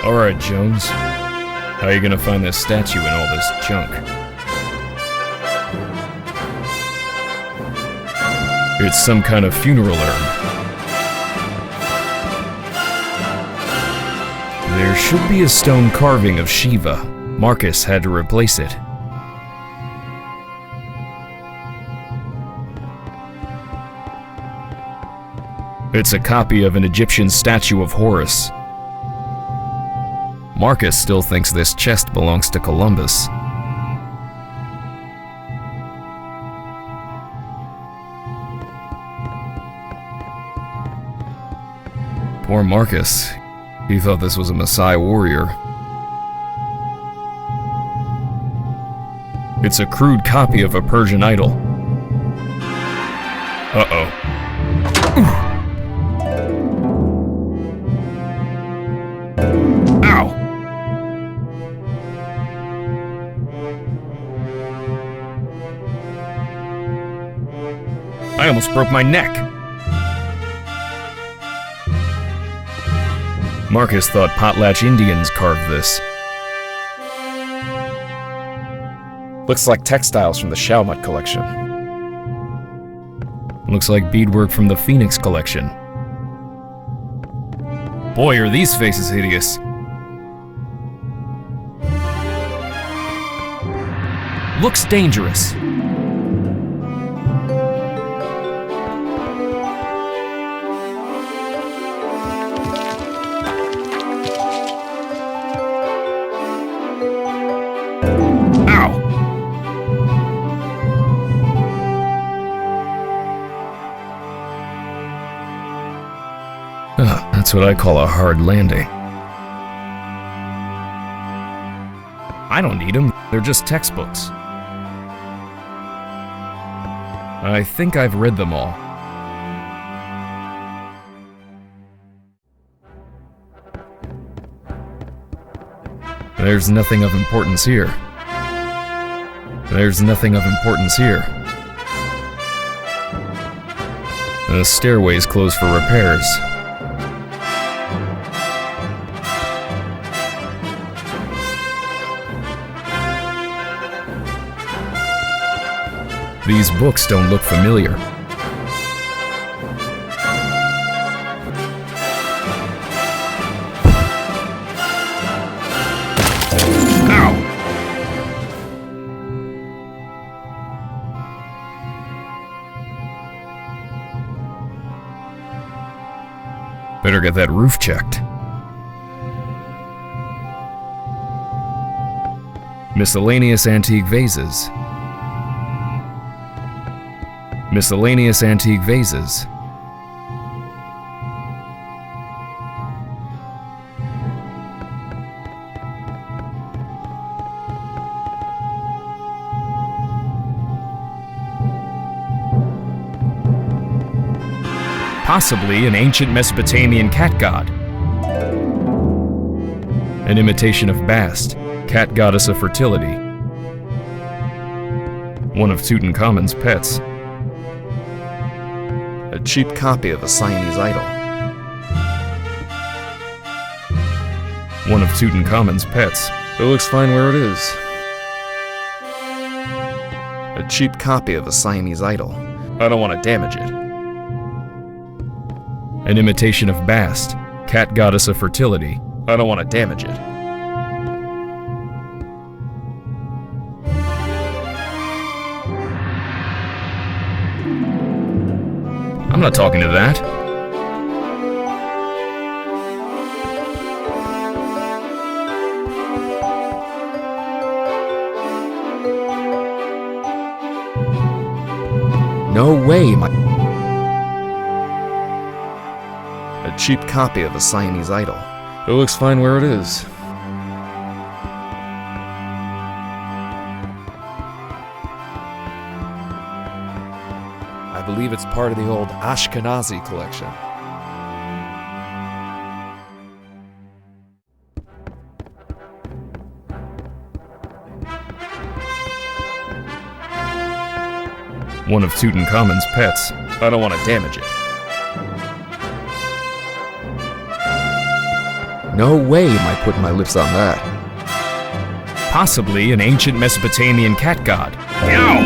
Alright, Jones. How are you gonna find this statue in all this junk? It's some kind of funeral urn. There should be a stone carving of Shiva. Marcus had to replace it. It's a copy of an Egyptian statue of Horus. Marcus still thinks this chest belongs to Columbus. Poor Marcus. He thought this was a Maasai warrior. It's a crude copy of a Persian idol. Uh-oh. Ow! I almost broke my neck. Marcus thought potlatch Indians carved this. Looks like textiles from the Shalmut collection. Looks like beadwork from the Phoenix collection. Boy, are these faces hideous. Looks dangerous. That's what I call a hard landing. I don't need them, they're just textbooks. I think I've read them all. There's nothing of importance here. There's nothing of importance here. The stairway's closed for repairs. These books don't look familiar. Ow! Better get that roof checked. Miscellaneous antique vases. Miscellaneous antique vases. Possibly an ancient Mesopotamian cat god. An imitation of Bast, cat goddess of fertility. One of Tutankhamun's pets. A cheap copy of a Siamese idol. One of Tutankhamun's pets. It looks fine where it is. A cheap copy of a Siamese idol. I don't want to damage it. An imitation of Bast, cat goddess of fertility. I don't want to damage it. I'm not talking to that. No way, A cheap copy of a Siamese idol. It looks fine where it is. I believe it's part of the old Ashkenazi collection. One of Tutankhamun's pets. I don't want to damage it. No way am I putting my lips on that. Possibly an ancient Mesopotamian cat god. Ow!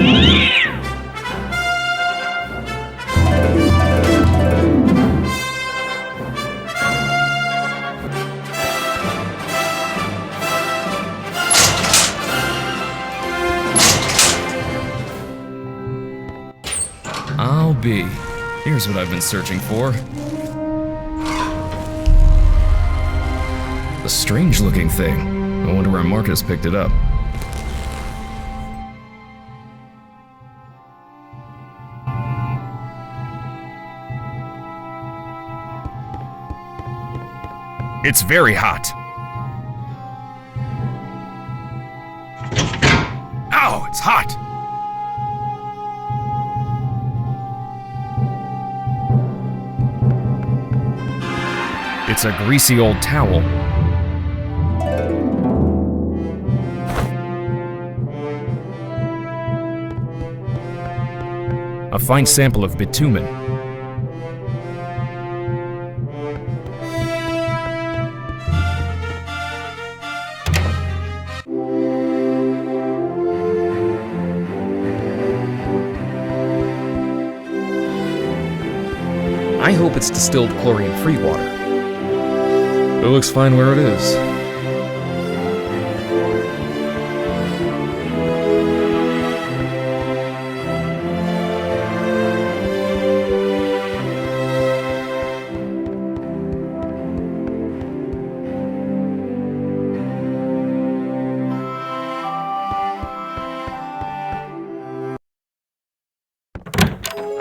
I'll be. Here's what I've been searching for. A strange-looking thing. I wonder where Marcus picked it up. It's very hot. Ow, it's hot. It's a greasy old towel. A fine sample of bitumen. I hope it's distilled chlorine-free water. It looks fine where it is.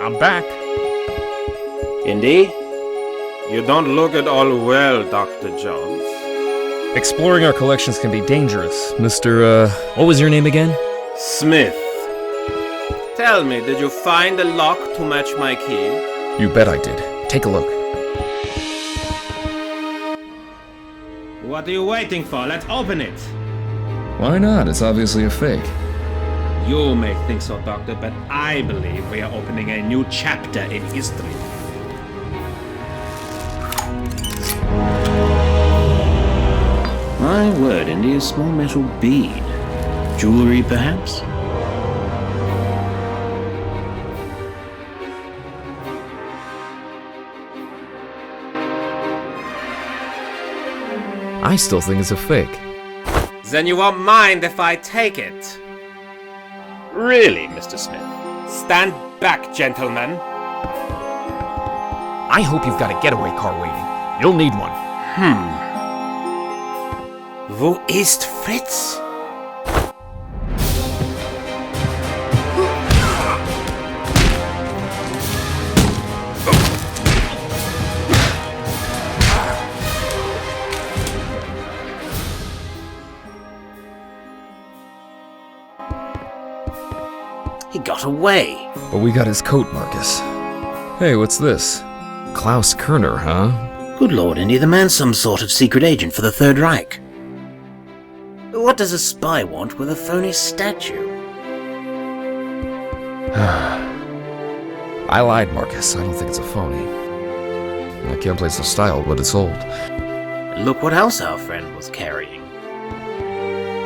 I'm back. Indy? You don't look at all well, Dr. Jones. Exploring our collections can be dangerous, Mr. What was your name again? Smith. Tell me, did you find a lock to match my key? You bet I did. Take a look. What are you waiting for? Let's open it. Why not? It's obviously a fake. You may think so, Doctor, but I believe we are opening a new chapter in history. My word, Indy, a small metal bead. Jewelry, perhaps? I still think it's a fake. Then you won't mind if I take it. Really, Mr. Smith? Stand back, gentlemen. I hope you've got a getaway car waiting. You'll need one. Wo ist Fritz? He got away. But we got his coat, Marcus. Hey, what's this? Klaus Kerner, huh? Good Lord, Indy, the man's some sort of secret agent for the Third Reich. What does a spy want with a phony statue? I lied, Marcus. I don't think it's a phony. I can't place the style, but it's old. Look what else our friend was carrying.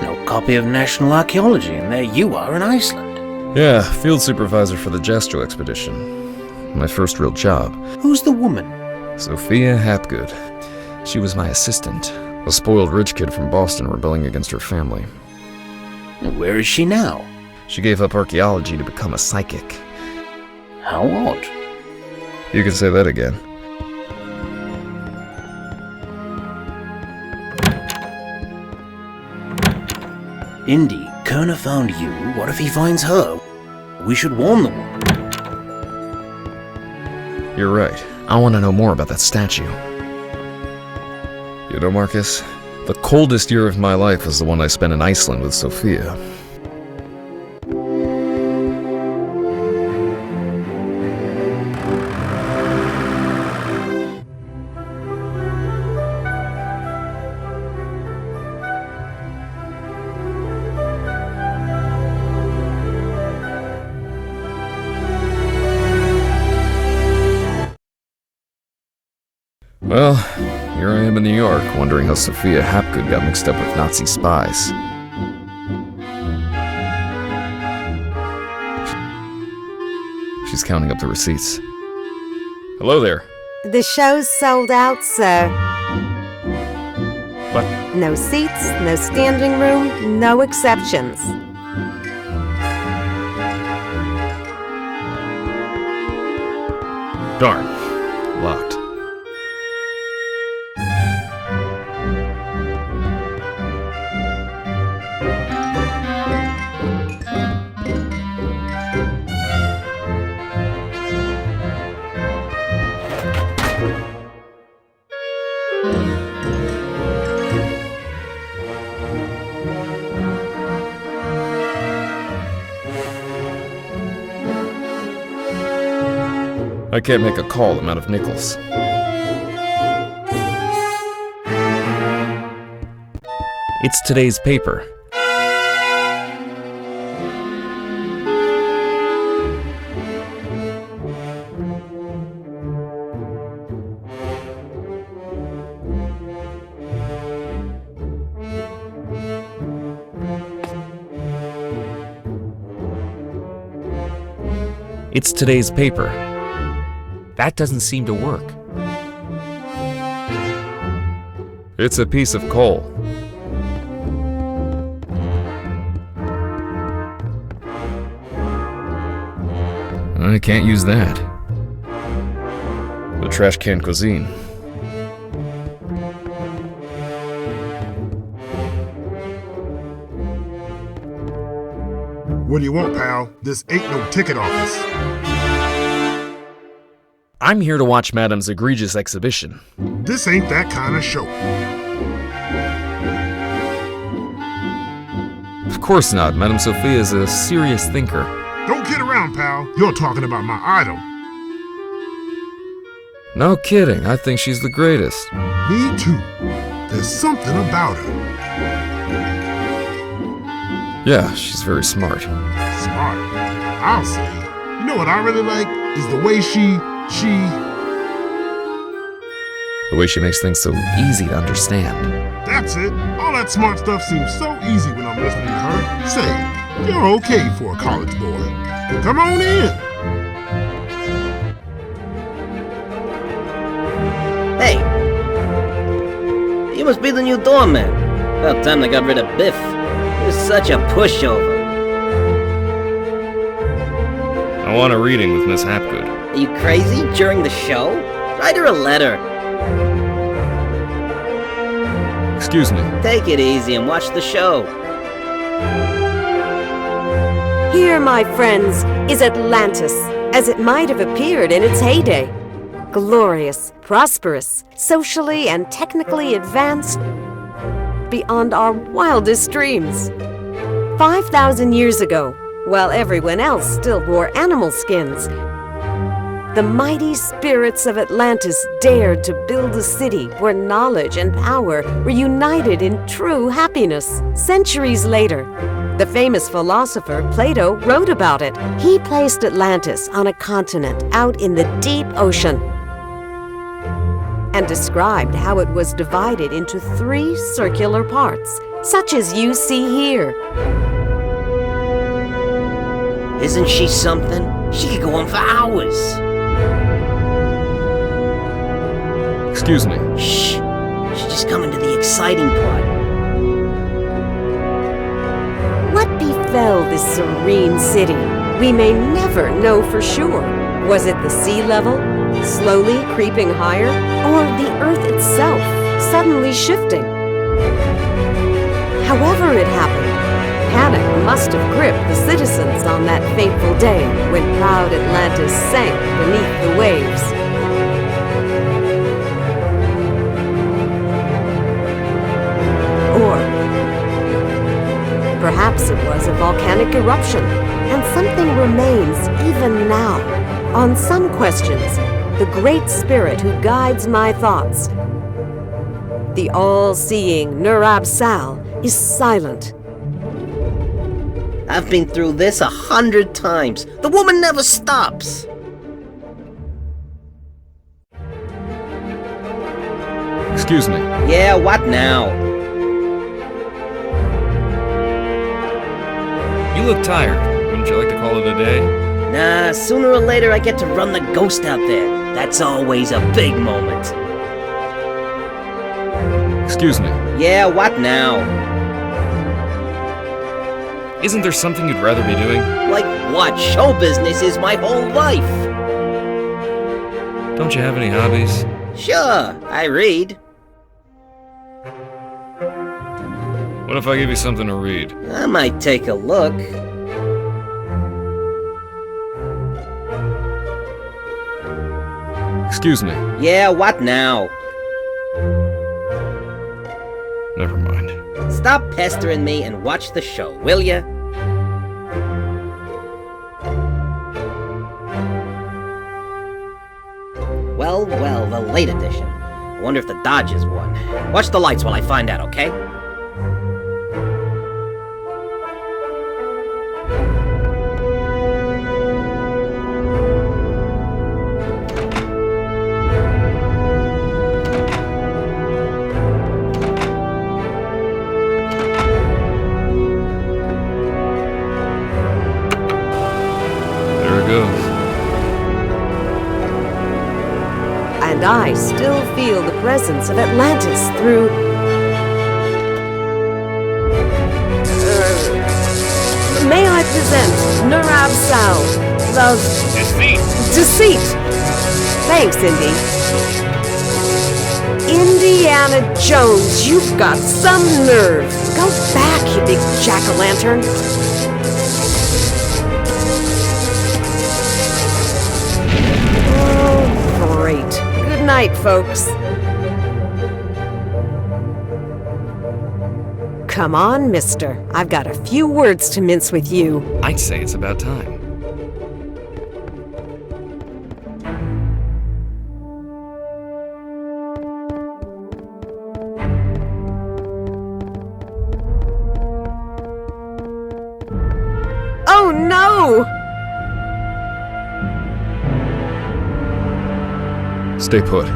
No copy of National Archaeology, and there you are in Iceland. Yeah, field supervisor for the Jastro expedition. My first real job. Who's the woman? Sophia Hapgood. She was my assistant. A spoiled rich kid from Boston rebelling against her family. Where is she now? She gave up archaeology to become a psychic. How odd. You can say that again. Indy, Kerner found you. What if he finds her? We should warn the woman. You're right. I want to know more about that statue. You know, Marcus, the coldest year of my life was the one I spent in Iceland with Sophia. Well, here I am in New York, wondering how Sophia Hapgood got mixed up with Nazi spies. She's counting up the receipts. Hello there. The show's sold out, sir. What? No seats, no standing room, no exceptions. Darn. Locked. I can't make a call, I'm out of nickels. It's today's paper. It's today's paper. That doesn't seem to work. It's a piece of coal. I can't use that. The trash can cuisine. What do you want, pal? This ain't no ticket office. I'm here to watch Madame's egregious exhibition. This ain't that kind of show. Of course not. Madame Sophia is a serious thinker. Don't kid around, pal. You're talking about my idol. No kidding. I think she's the greatest. Me too. There's something about her. Yeah, she's very smart. Smart. I'll say. You know what I really like? Is the way The way she makes things so easy to understand. That's it. All that smart stuff seems so easy when I'm listening to her. Say, you're okay for a college boy. Come on in. Hey! You must be the new doorman. About time they got rid of Biff. He was such a pushover. I want a reading with Miss Hapgood. Are you crazy? During the show? Write her a letter. Excuse me. Take it easy and watch the show. Here, my friends, is Atlantis, as it might have appeared in its heyday. Glorious, prosperous, socially and technically advanced beyond our wildest dreams. 5,000 years ago, while everyone else still wore animal skins, the mighty spirits of Atlantis dared to build a city where knowledge and power were united in true happiness. Centuries later, the famous philosopher Plato wrote about it. He placed Atlantis on a continent out in the deep ocean and described how it was divided into 3 circular parts, such as you see here. Isn't she something? She could go on for hours. Excuse me. Shh. She's just coming to the exciting part. What befell this serene city? We may never know for sure. Was it the sea level, slowly creeping higher, or the earth itself, suddenly shifting? However it happened, panic must have gripped the citizens on that fateful day when proud Atlantis sank beneath the waves. Or perhaps it was a volcanic eruption, and something remains even now. On some questions, the great spirit who guides my thoughts, the all-seeing Nurab Sal, is silent. I've been through this 100 times. The woman never stops. Excuse me. Yeah, what now? You look tired. Wouldn't you like to call it a day? Nah, sooner or later I get to run the ghost out there. That's always a big moment. Excuse me. Yeah, what now? Isn't there something you'd rather be doing? Like what? Show business is my whole life. Don't you have any hobbies? Sure, I read. What if I give you something to read? I might take a look. Excuse me. Yeah, what now? Never mind. Stop pestering me and watch the show, will ya? Well, well, the late edition. I wonder if the Dodgers won. Watch the lights while I find out, okay? There it goes. And I still feel the presence of Atlantis through... may I present Nurab Sal, the... Deceit! Thanks, Indy. Indiana Jones, you've got some nerve. Go back, you big jack-o'-lantern. Oh, great. Good night, folks. Come on, mister. I've got a few words to mince with you. I'd say it's about time. Oh, no! Stay put.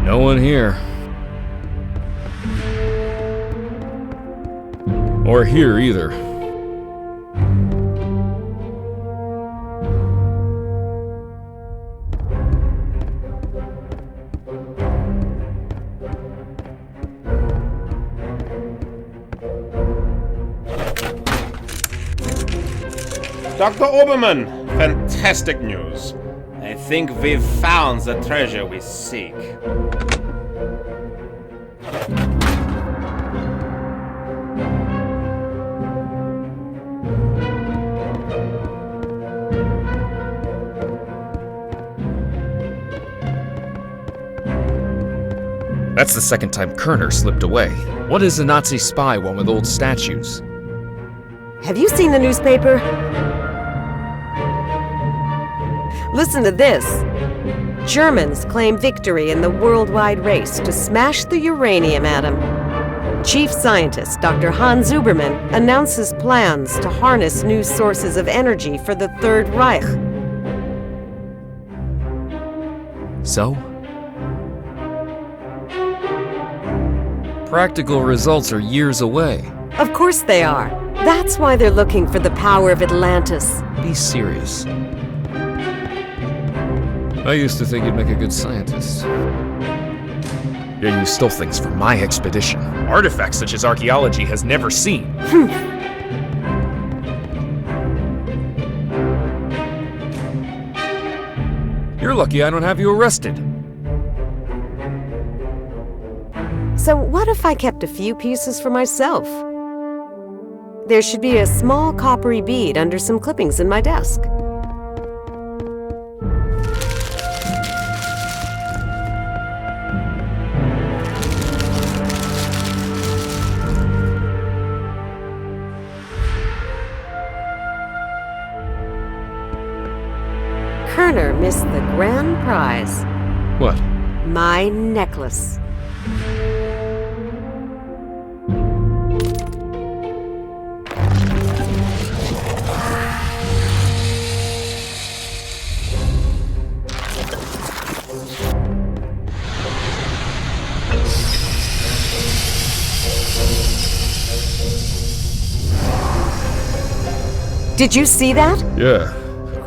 No one here. Or here either. Dr. Oberman, fantastic news. I think we've found the treasure we seek. That's the second time Kerner slipped away. What is a Nazi spy want with old statues? Have you seen the newspaper? Listen to this. Germans claim victory in the worldwide race to smash the uranium atom. Chief scientist Dr. Hans Zuberman announces plans to harness new sources of energy for the Third Reich. So? Practical results are years away. Of course they are. That's why they're looking for the power of Atlantis. Be serious. I used to think you'd make a good scientist. Yet you stole things from my expedition. Artifacts such as archaeology has never seen. You're lucky I don't have you arrested. So what if I kept a few pieces for myself? There should be a small coppery bead under some clippings in my desk. Kerner missed the grand prize. What? My necklace. Did you see that? Yeah,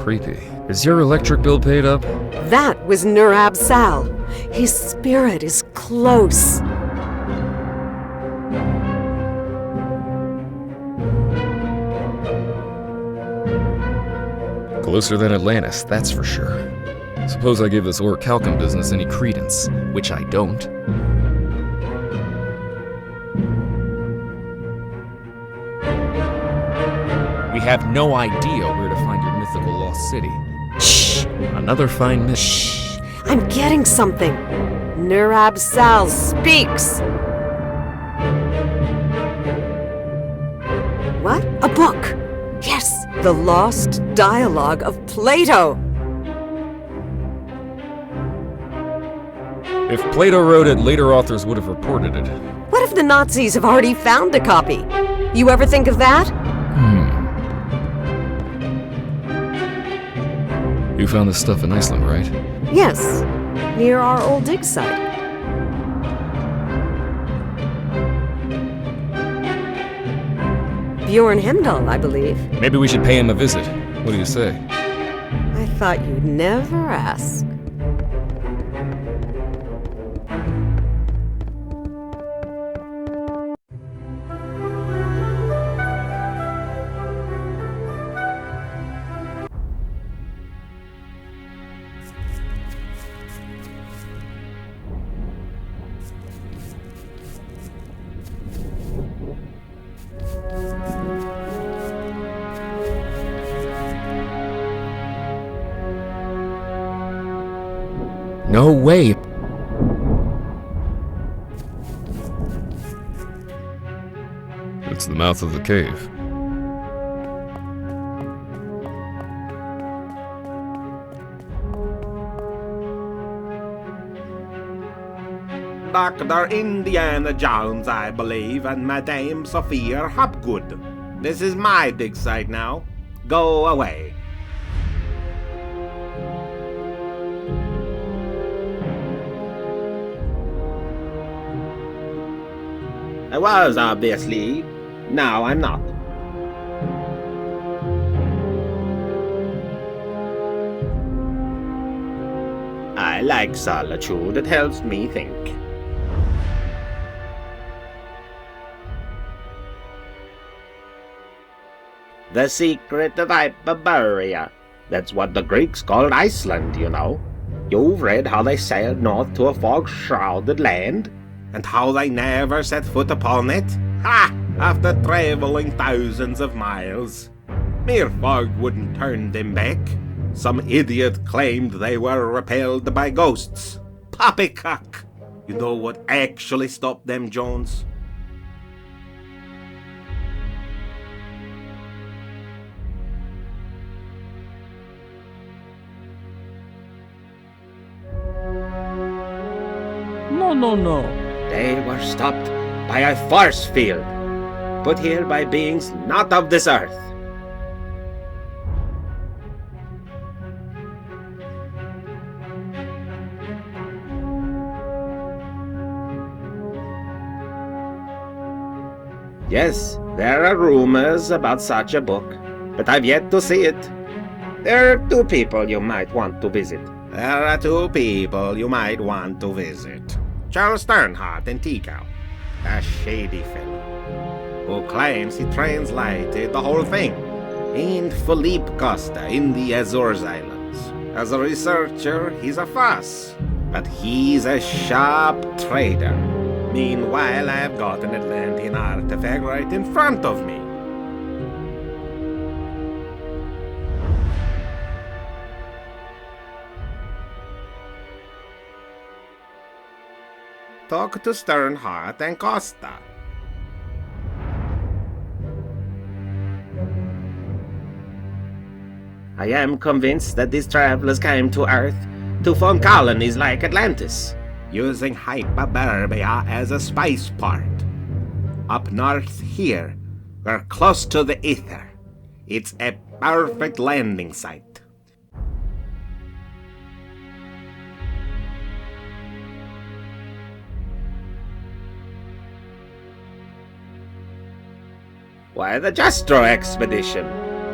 creepy. Is your electric bill paid up? That was Nurab Sal. His spirit is close. Closer than Atlantis, that's for sure. Suppose I give this orichalcum business any credence, which I don't. We have no idea where to find your mythical lost city. Shh! Another fine mission. Shh! I'm getting something. Nurab Sal speaks. What? A book! Yes! The Lost Dialogue of Plato! If Plato wrote it, later authors would have reported it. What if the Nazis have already found a copy? You ever think of that? You found this stuff in Iceland, right? Yes, near our old dig site. Bjorn Hemdahl, I believe. Maybe we should pay him a visit. What do you say? I thought you'd never ask. No way! It's the mouth of the cave. Dr. Indiana Jones, I believe, and Madame Sophia Hopgood. This is my dig site now. Go away. I was, obviously. Now I'm not. I like solitude. It helps me think. The secret of Hyperborea. That's what the Greeks called Iceland, you know. You've read how they sailed north to a fog-shrouded land? And how they never set foot upon it? Ha! After traveling thousands of miles. Mere fog wouldn't turn them back. Some idiot claimed they were repelled by ghosts. Poppycock! You know what actually stopped them, Jones? No. They were stopped by a force field, put here by beings not of this earth. Yes, there are rumors about such a book, but I've yet to see it. There are two people you might want to visit. Charles Sternhardt in Tikal, a shady fellow, who claims he translated the whole thing, and Philippe Costa in the Azores Islands. As a researcher, he's a fuss, but he's a sharp trader. Meanwhile, I've got an Atlantean artifact right in front of me. Talk to Sternhardt and Costa. I am convinced that these travelers came to Earth to form colonies like Atlantis, using Hyperborea as a spaceport. Up north here, we're close to the ether. It's a perfect landing site. Why, the Justro expedition.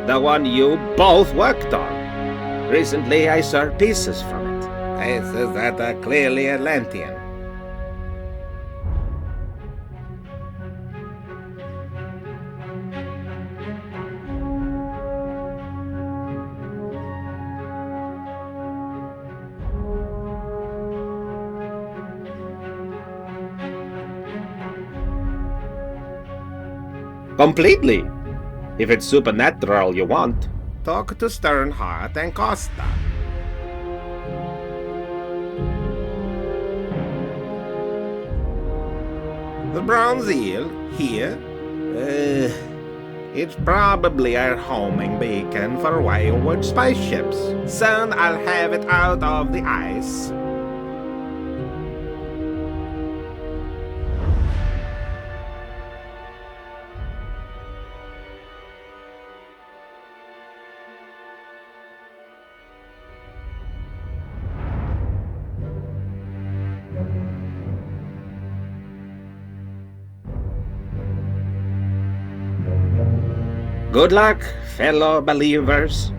The one you both worked on. Recently, I saw pieces from it. Pieces that are clearly Atlantean. Completely. If it's supernatural you want, talk to Sternhardt and Costa. The bronze eel, here? It's probably our homing beacon for wayward spaceships. Soon I'll have it out of the ice. Good luck, fellow believers.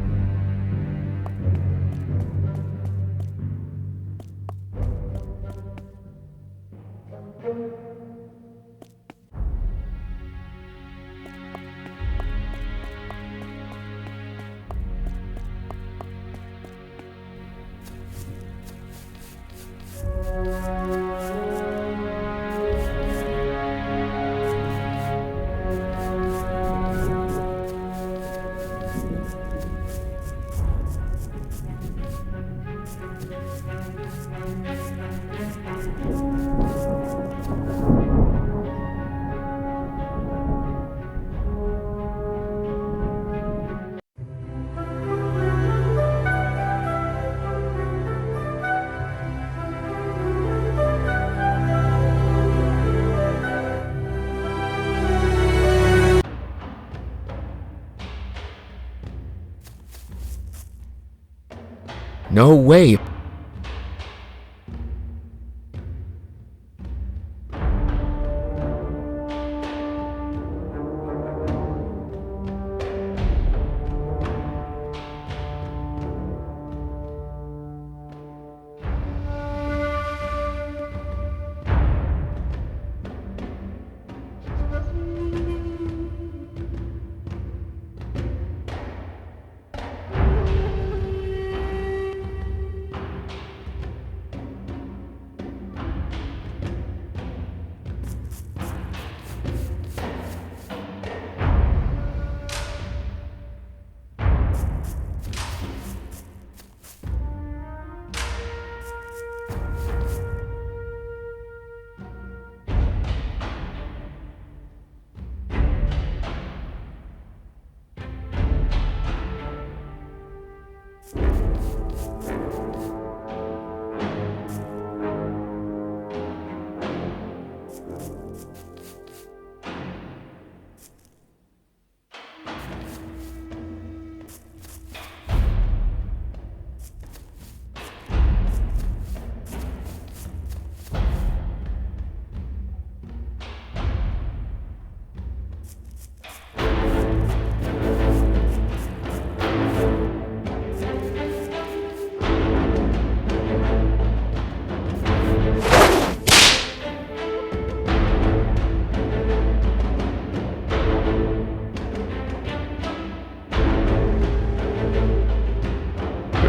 No way!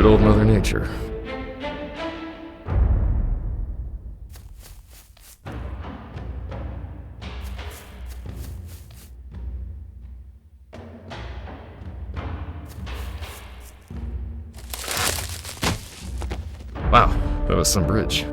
Good old Mother Nature. Wow, that was some bridge.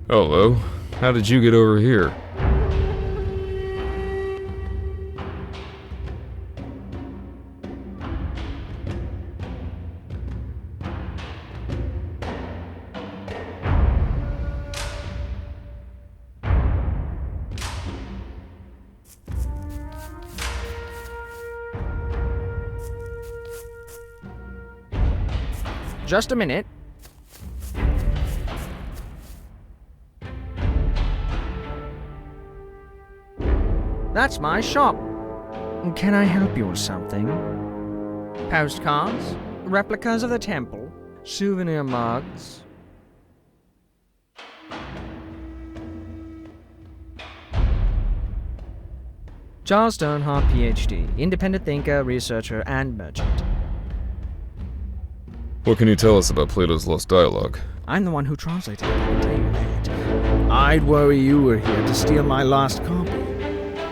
Hello, how did you get over here? Just a minute. That's my shop. Can I help you with something? Postcards, replicas of the temple, souvenir mugs. Charles Sternhardt, PhD, independent thinker, researcher, and merchant. What can you tell us about Plato's Lost Dialogue? I'm the one who translated it, I can tell you that. I'd worry you were here to steal my lost copy,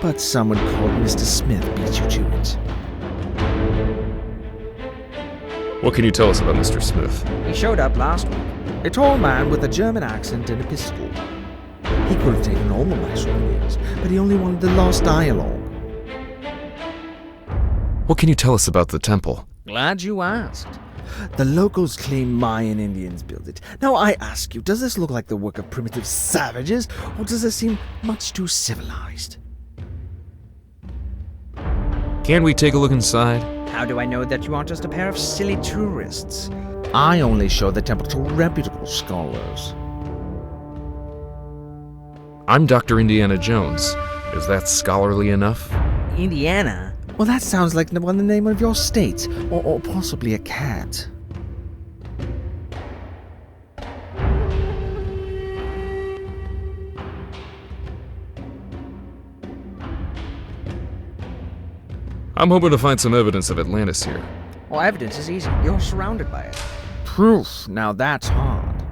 but someone called Mr. Smith beat you to it. What can you tell us about Mr. Smith? He showed up last week. A tall man with a German accent and a pistol. He could have taken all of my souvenirs, but he only wanted the Lost Dialogue. What can you tell us about the temple? Glad you asked. The locals claim Mayan Indians built it. Now I ask you, does this look like the work of primitive savages, or does it seem much too civilized? Can we take a look inside? How do I know that you aren't just a pair of silly tourists? I only show the temple to reputable scholars. I'm Dr. Indiana Jones. Is that scholarly enough? Indiana? Well, that sounds like the name of your state, or possibly a cat. I'm hoping to find some evidence of Atlantis here. Well, evidence is easy. You're surrounded by it. Proof. Now that's hard.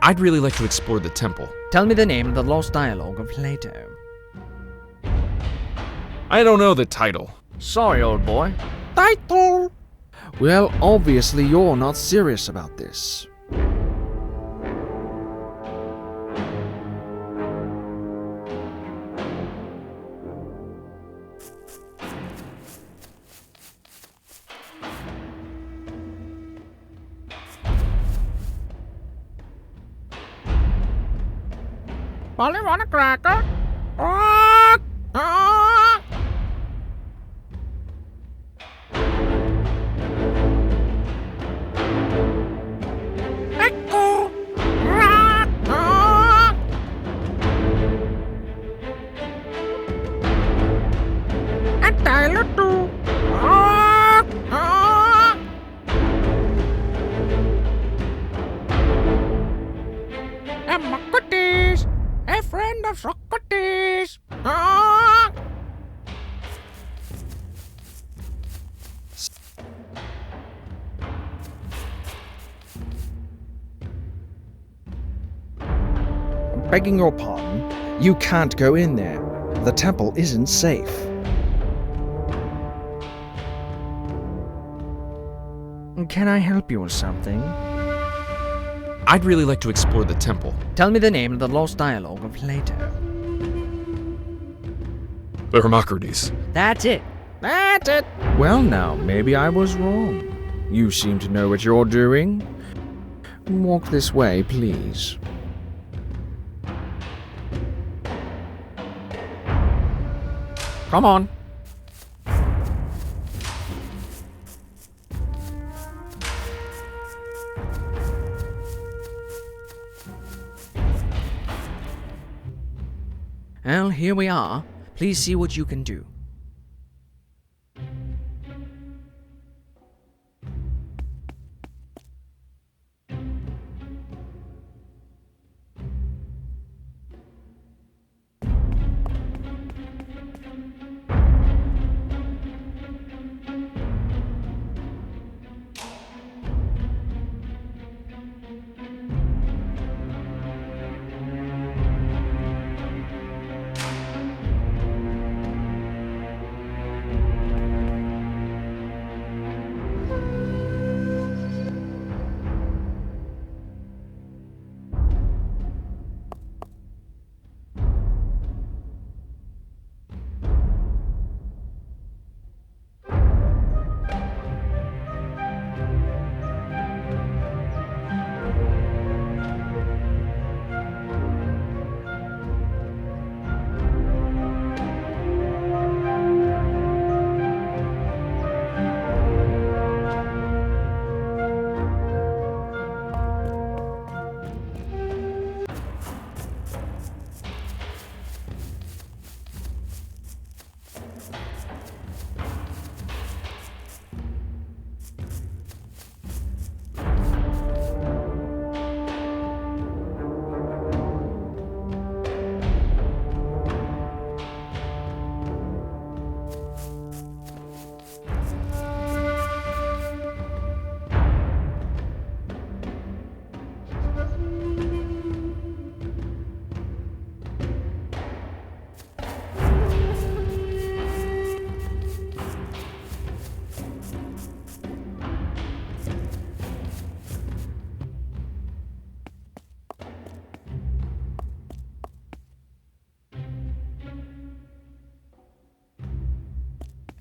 I'd really like to explore the temple. Tell me the name of the Lost Dialogue of Plato. I don't know the title. Sorry, old boy. Title! Well, obviously you're not serious about this. Polly want a cracker? Echo! And Tyler too. And Socrates, a friend of Socrates. Begging your pardon, you can't go in there. The temple isn't safe. Can I help you with something? I'd really like to explore the temple. Tell me the name of the Lost Dialogue of Plato. The Hermocrates. That's it. That's it. Well now, maybe I was wrong. You seem to know what you're doing. Walk this way, please. Come on. Well, here we are. Please see what you can do.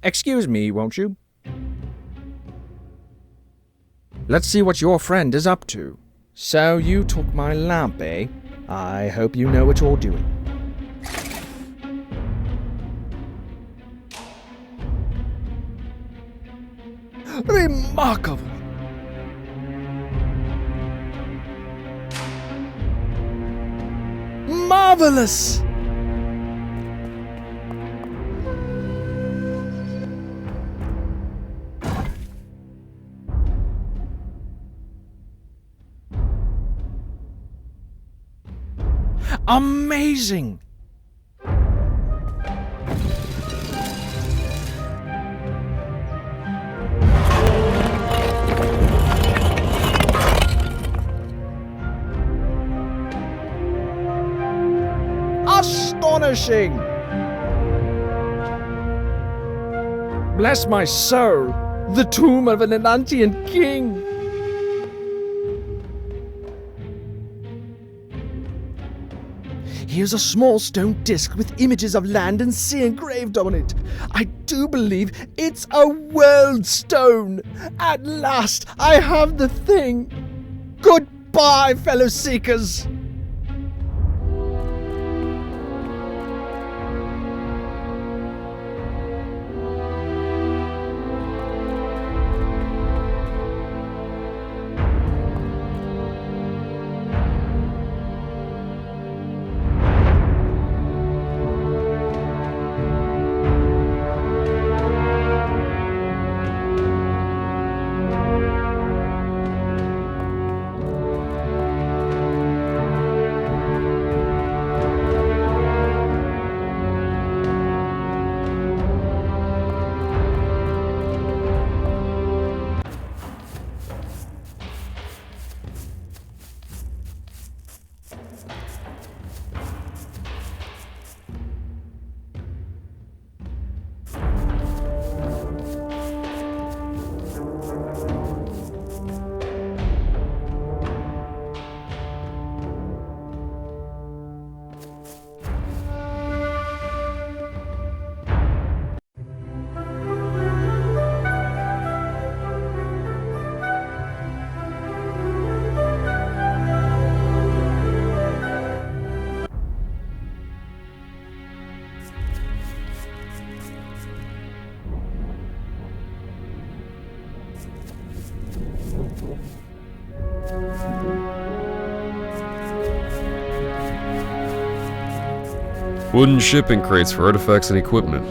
Excuse me, won't you? Let's see what your friend is up to. So you took my lamp, eh? I hope you know what you're doing. Remarkable! Marvelous! Amazing! Astonishing! Bless my soul, the tomb of an Atlantean king! Here's a small stone disc with images of land and sea engraved on it. I do believe it's a world stone. At last, I have the thing. Goodbye, fellow seekers. Wooden shipping crates for artifacts and equipment.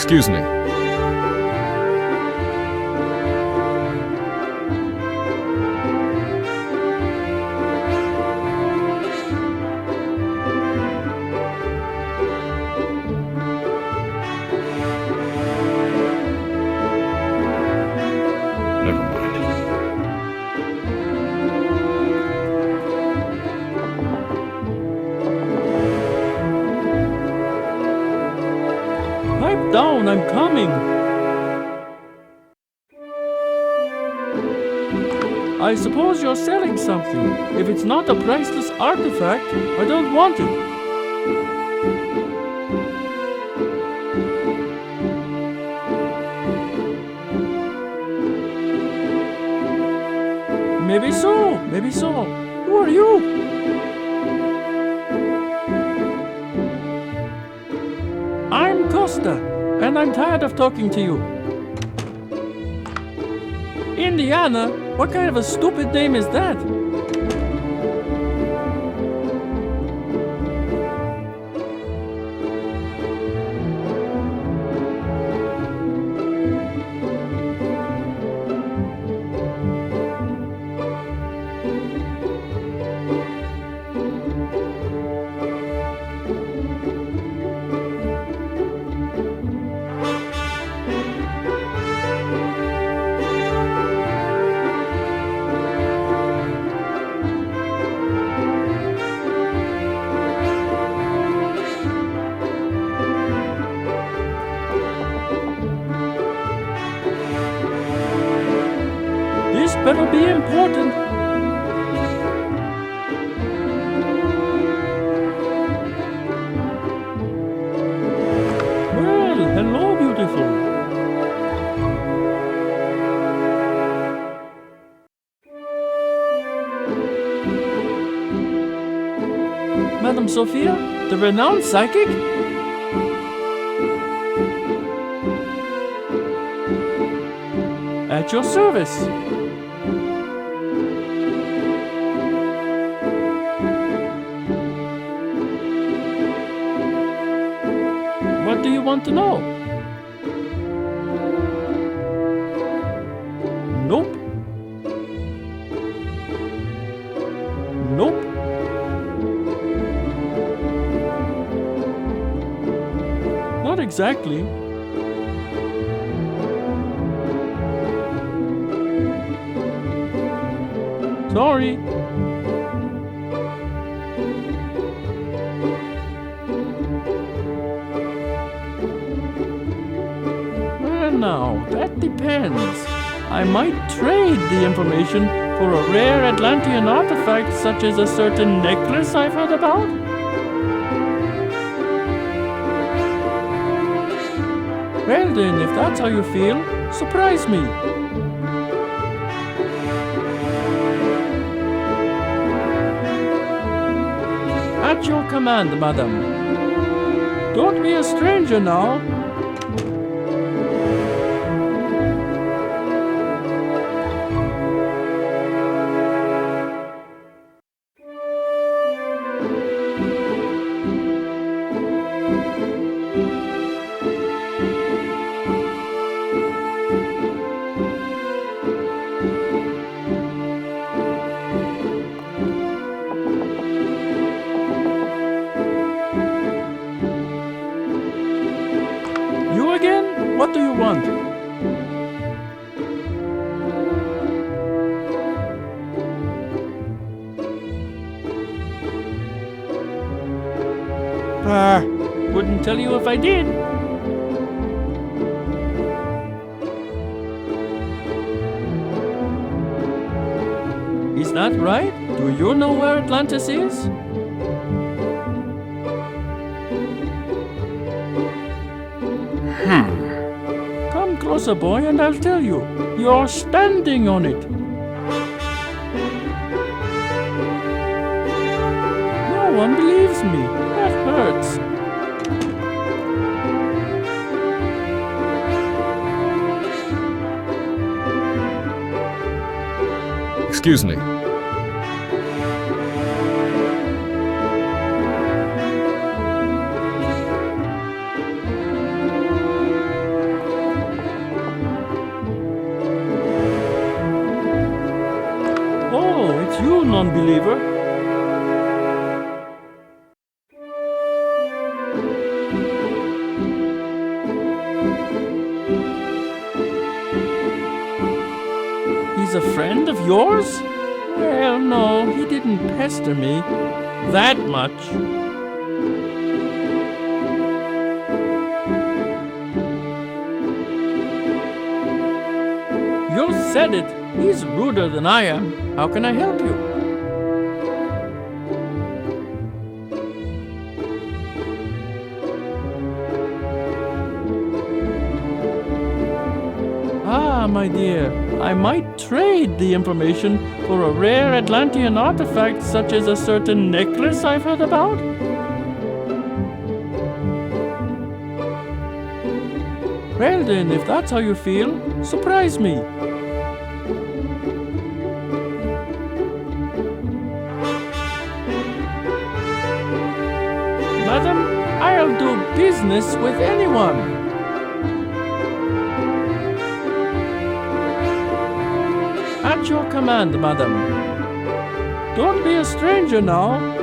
Excuse me. Never mind. Pipe down, I'm coming. I suppose you're selling something. If it's not a priceless artifact, I don't want it. Maybe so, maybe so. Who are you? I'm Costa, and I'm tired of talking to you. Indiana? What kind of a stupid name is that? This better be important. Well, hello, beautiful. Madam Sophia, the renowned psychic? At your service. What do you want to know? Nope. Nope. Not exactly. Sorry. Well, now, that depends. I might trade the information for a rare Atlantean artifact such as a certain necklace I've heard about. Well then, if that's how you feel, surprise me. At your command, madam. Don't be a stranger now. You again? What do you want? Wouldn't tell you if I did. Is that right? Do you know where Atlantis is? Come closer, boy, and I'll tell you. You're standing on it. No one believes me. That hurts. Excuse me. yours? Well, no, he didn't pester me that much. You said it. He's ruder than I am. How can I help you? Ah, my dear, I might trade the information for a rare Atlantean artifact such as a certain necklace I've heard about. Well then, if that's how you feel, surprise me. Madam, I'll do business with anyone. At your command, madam. Don't be a stranger now.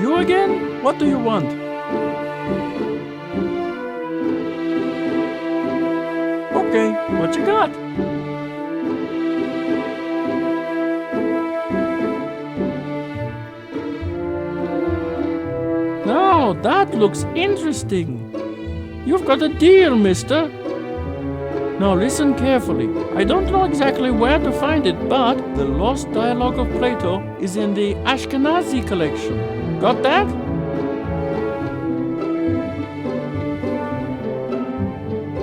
You again? What do you want? Okay, what you got? Now, that looks interesting. You've got a deal, mister. Now listen carefully. I don't know exactly where to find it, but the Lost Dialogue of Plato is in the Ashkenazi collection. Got that?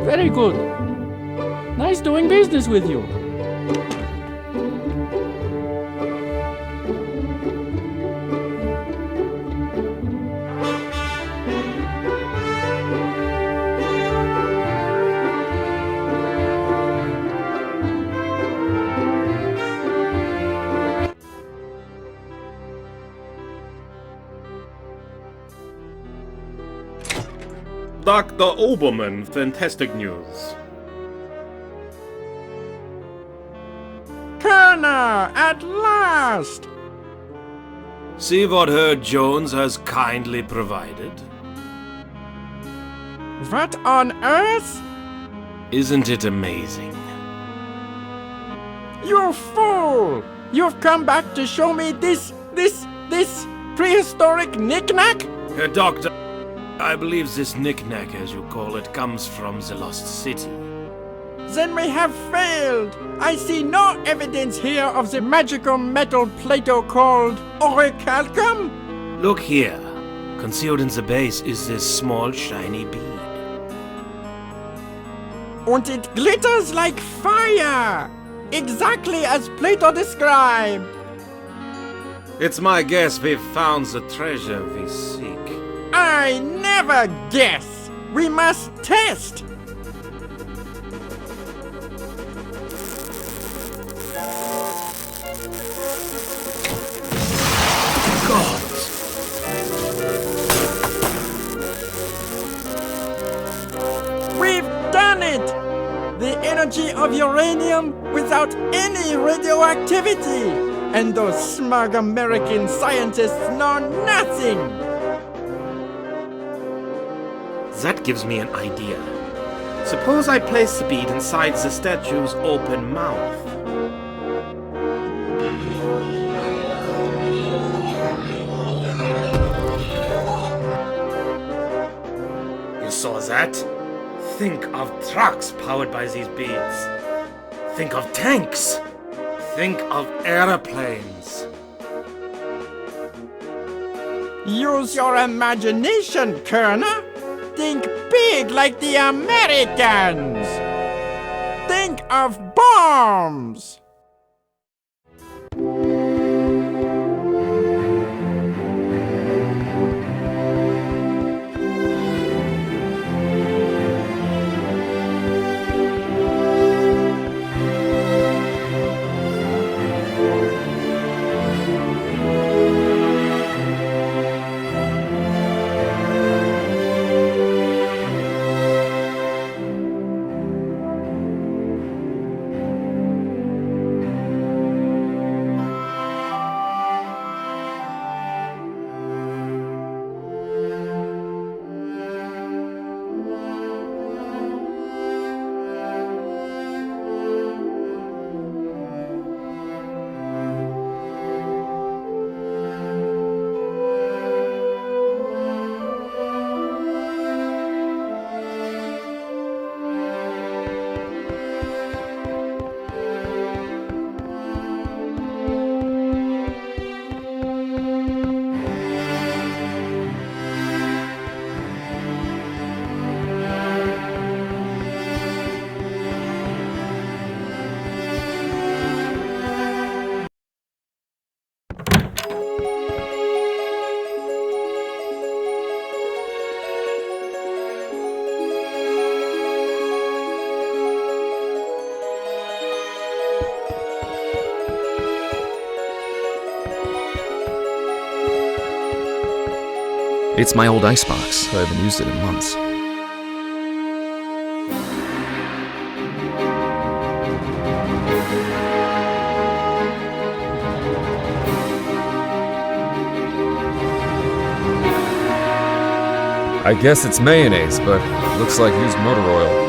Very good. Nice doing business with you. Dr. Oberman, fantastic news. Kerner, at last! See what Herr Jones has kindly provided? What on earth? Isn't it amazing? You fool! You've come back to show me this prehistoric knick-knack? Herr Doctor, I believe this knick-knack, as you call it, comes from the Lost City. Then we have failed. I see no evidence here of the magical metal Plato called orichalcum. Look here. Concealed in the base is this small shiny bead. And it glitters like fire! Exactly as Plato described. It's my guess we've found the treasure we seek. I never guess! We must test! Gods! We've done it! The energy of uranium without any radioactivity! And those smug American scientists know nothing! That gives me an idea. Suppose I place the bead inside the statue's open mouth. You saw that? Think of trucks powered by these beads. Think of tanks. Think of airplanes. Use your imagination, Kerner! Think big like the Americans! Think of bombs! It's my old icebox. I haven't used it in months. I guess it's mayonnaise, but it looks like used motor oil.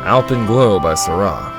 Alpenglow by Syrah.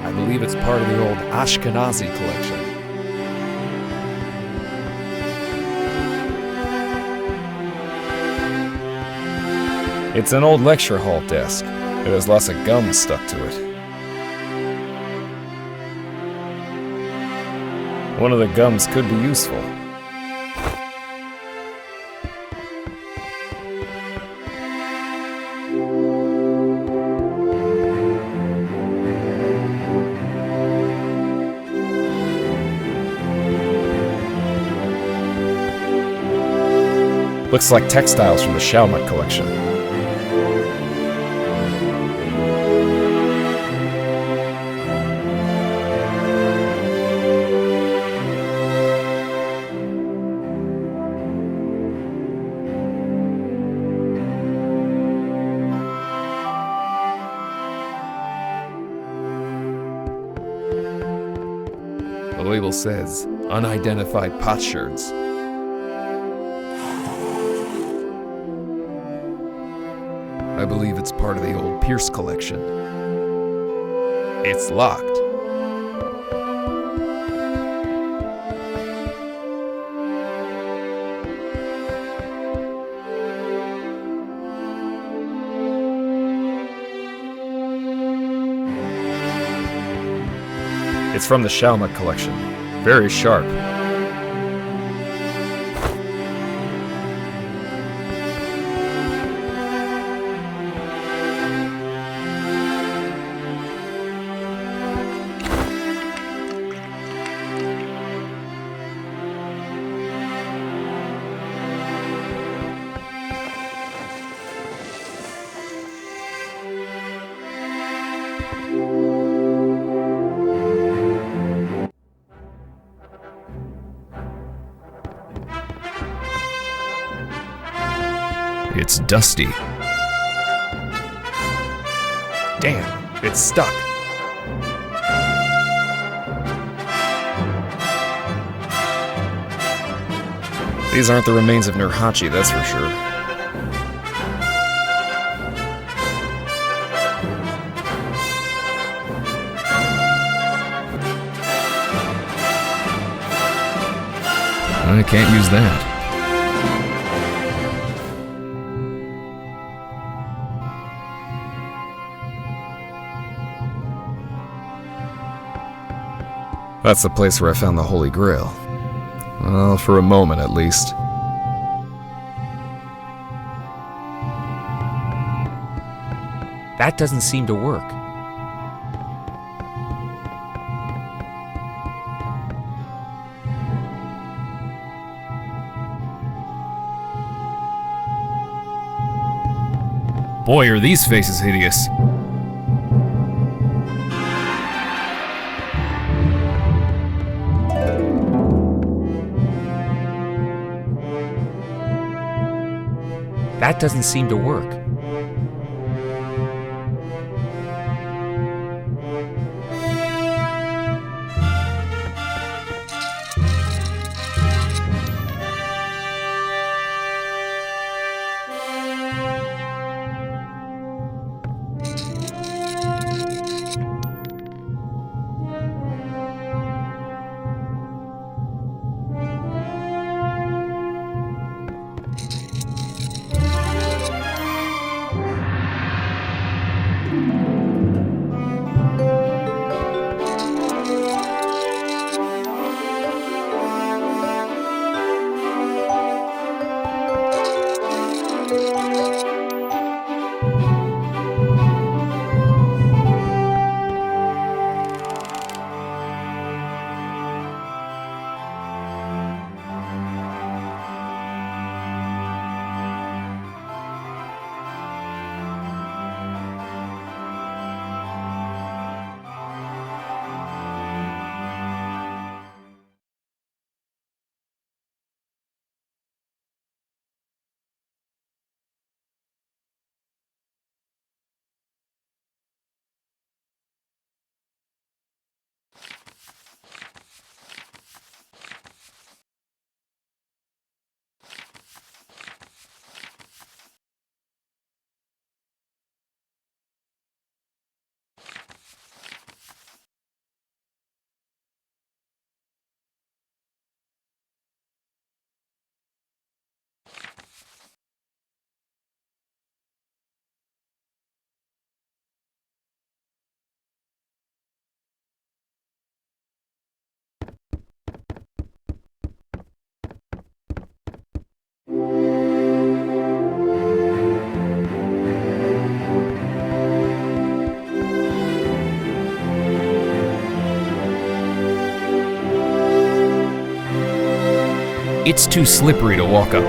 I believe it's part of the old Ashkenazi collection. It's an old lecture hall desk. It has lots of gum stuck to it. One of the gums could be useful. Looks like textiles from the Shalmut collection. The label says, unidentified potsherds. I believe it's part of the old Pierce collection. It's locked. It's from the Shalmut collection. Very sharp. It's dusty. Damn, it's stuck. These aren't the remains of Nurhaci, that's for sure. I can't use that. That's the place where I found the Holy Grail. Well, for a moment at least. That doesn't seem to work. Boy, are these faces hideous. That doesn't seem to work. It's too slippery to walk up.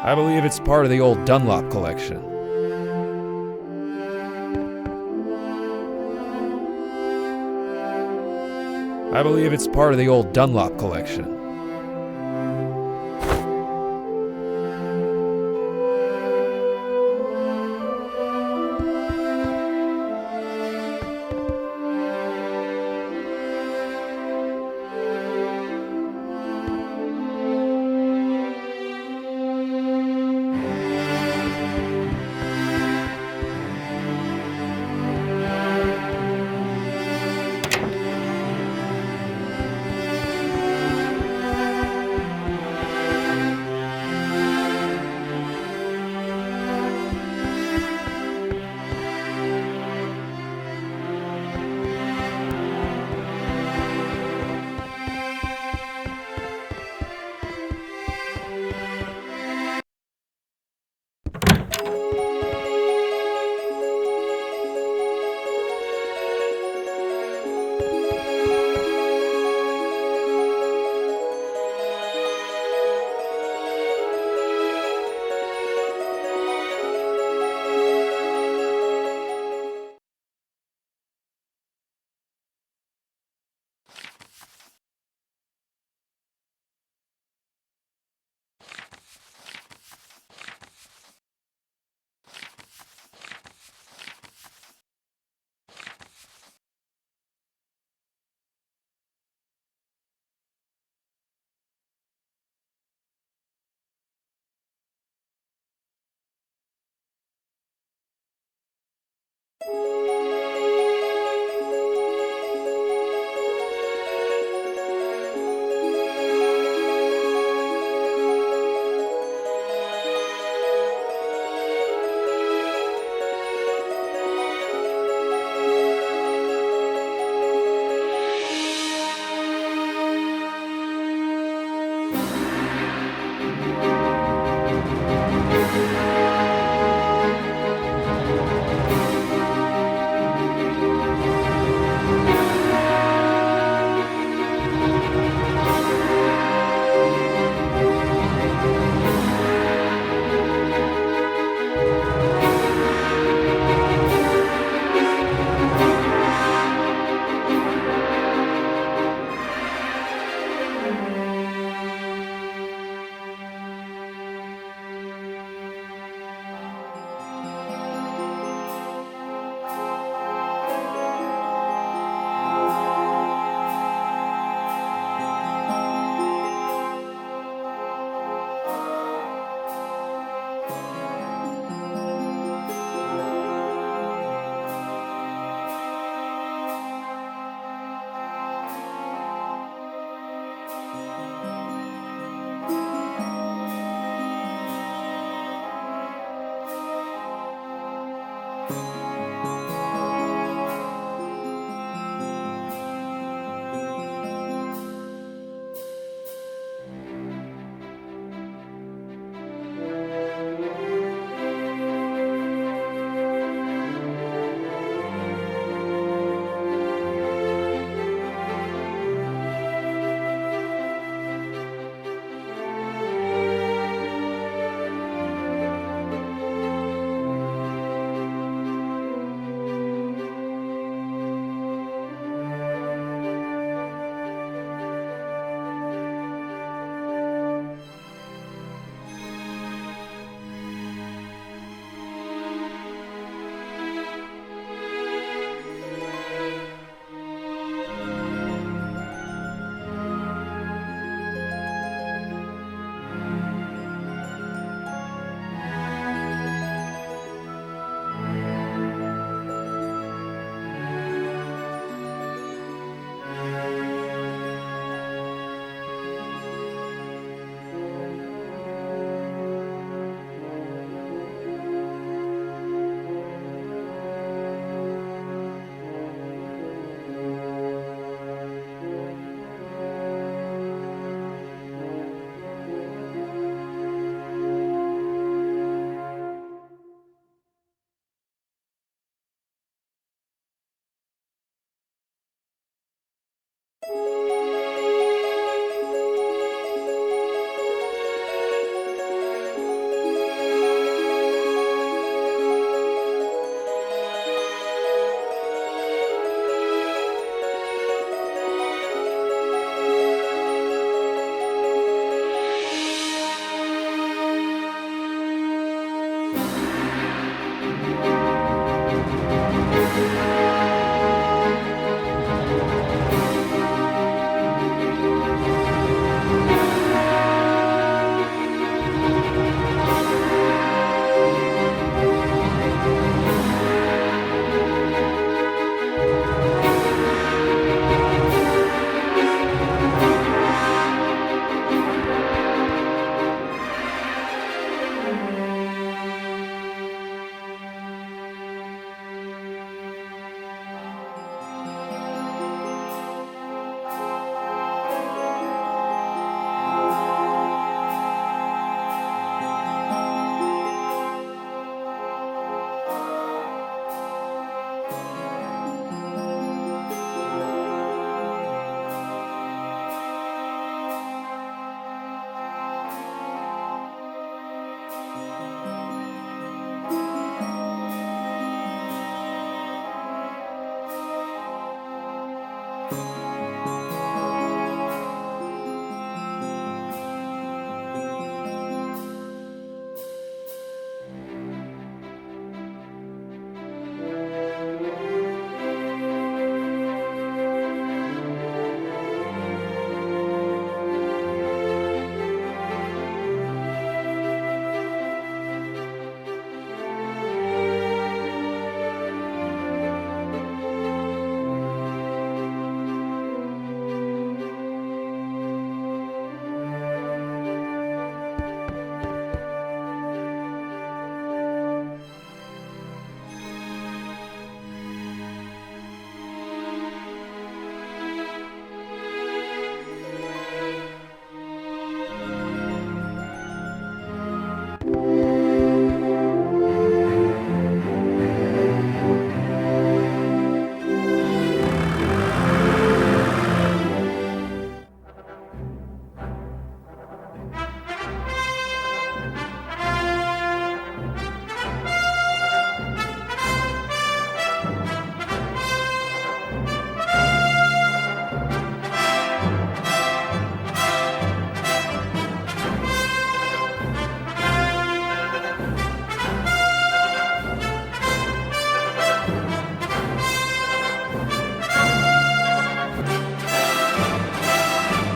I believe it's part of the old Dunlop collection. I believe it's part of the old Dunlop collection.